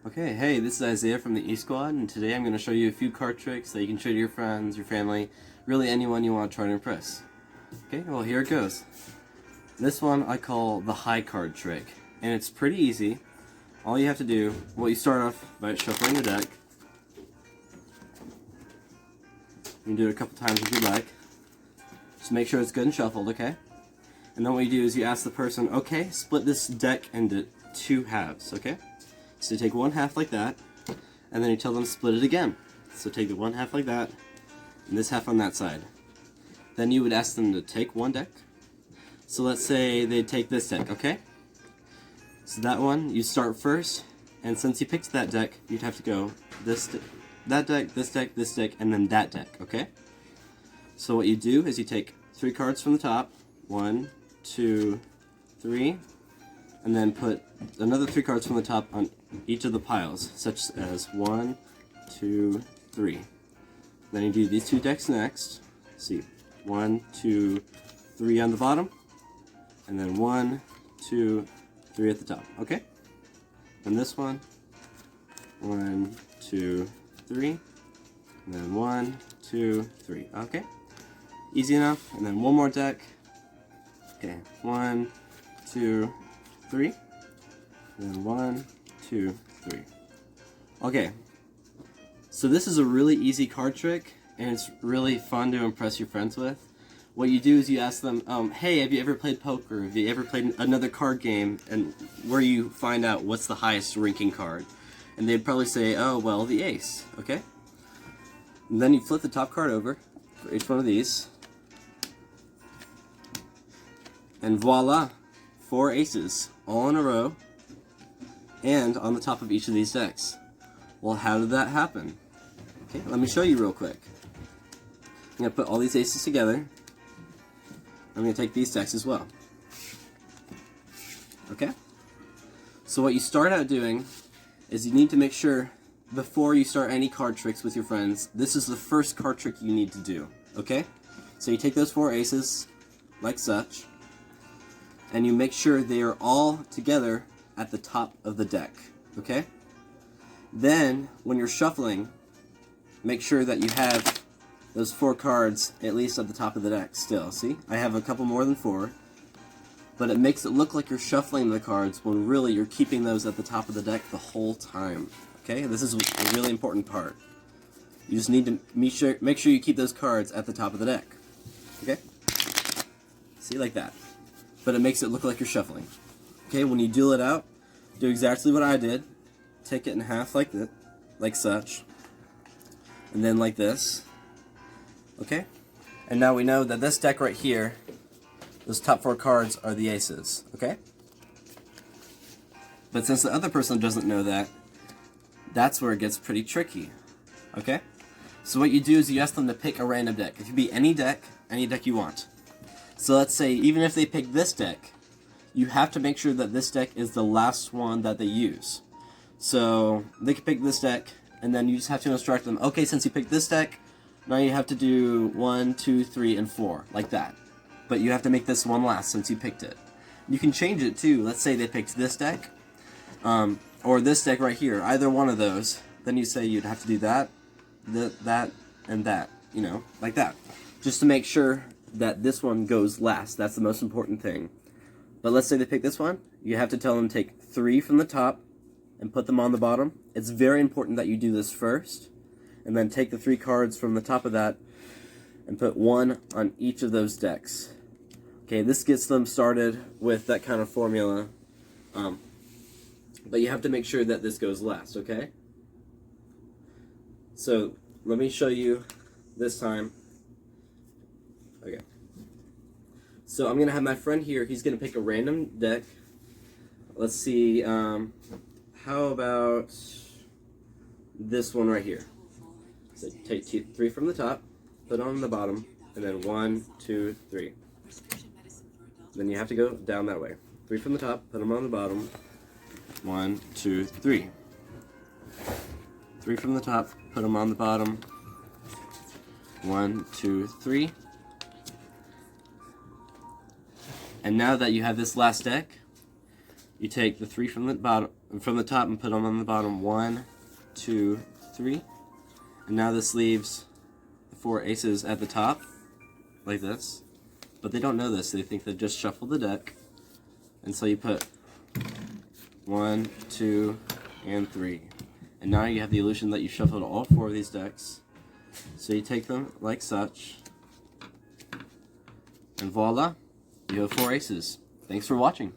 Okay, hey, this is Isaiah from the E-Squad, and today I'm going to show you a few card tricks that you can show to your friends, your family, really anyone you want to try to impress. Okay, well here it goes. This one I call the high card trick, and it's pretty easy. All you have to do, well, you start off by shuffling your deck. You can do it a couple times if you like. Just make sure it's good and shuffled, okay? And then what you do is you ask the person, okay, split this deck into two halves, okay? So you take one half like that, and then you tell them to split it again. So take the one half like that, and this half on that side. Then you would ask them to take one deck. So let's say they take this deck, okay? So that one, you start first, and since you picked that deck, you'd have to go that deck, this deck, this deck, and then that deck, okay? So what you do is you take 3 cards from the top, 1, 2, 3, and then put another 3 cards from the top on each of the piles, such as 1, 2, 3. Then you do these 2 decks next. See, 1, 2, 3 on the bottom, and then 1, 2, 3 at the top. Okay? And this one, 1, 2, 3, and then 1, 2, 3. Okay? Easy enough. And then one more deck. Okay, 1, 2, 3, and then 1, 2, 3. Okay, so this is a really easy card trick, and it's really fun to impress your friends with. What you do is you ask them, hey, have you ever played poker? Have you ever played another card game? And where you find out what's the highest ranking card. And they'd probably say, oh, well, the ace, okay? And then you flip the top card over for each one of these. And voila, 4 aces, all in a row, and on the top of each of these decks. Well, how did that happen? Okay, let me show you real quick. I'm going to put all these aces together. I'm going to take these decks as well. Okay? So what you start out doing is you need to make sure, before you start any card tricks with your friends, this is the first card trick you need to do. Okay? So you take those 4 aces, like such, and you make sure they are all together at the top of the deck, okay? Then, when you're shuffling, make sure that you have those 4 cards at least at the top of the deck still. See? I have a couple more than 4, but it makes it look like you're shuffling the cards when really you're keeping those at the top of the deck the whole time, okay? This is a really important part. You just need to make sure you keep those cards at the top of the deck, okay? See, like that. But it makes it look like you're shuffling. Okay, when you duel it out, do exactly what I did. Take it in half like that, like such, and then like this. Okay? And now we know that this deck right here, those top 4 cards are the aces, okay? But since the other person doesn't know that, that's where it gets pretty tricky, okay? So what you do is you ask them to pick a random deck. It could be any deck you want. So let's say, even if they pick this deck, you have to make sure that this deck is the last one that they use. So they can pick this deck, and then you just have to instruct them, okay, since you picked this deck, now you have to do 1, 2, 3, and 4, like that. But you have to make this one last since you picked it. You can change it too. Let's say they picked this deck, or this deck right here, either one of those. Then you say you'd have to do that, that, and that, you know, like that. Just to make sure that this one goes last. That's the most important thing. But let's say they pick this one. You have to tell them to take 3 from the top and put them on the bottom. It's very important that you do this first, and then take the 3 cards from the top of that and put 1 on each of those decks. Okay, this gets them started with that kind of formula. But you have to make sure that this goes last, okay? So let me show you this time. Okay. So I'm going to have my friend here, he's going to pick a random deck. Let's see, how about this one right here? So take 3 from the top, put on the bottom, and then 1, 2, 3. Then you have to go down that way. 3 from the top, put them on the bottom, 1, 2, 3. 3 from the top, put them on the bottom, 1, 2, 3. And now that you have this last deck, You take the 3 from the bottom, from the top, and put them on the bottom. 1, 2, 3. And now this leaves the 4 aces at the top, like this. But they don't know this. They think they've just shuffled the deck. And so you put 1, 2, and 3. And now you have the illusion that you shuffled all 4 of these decks. So you take them like such. And voila, you have 4 aces. Thanks for watching.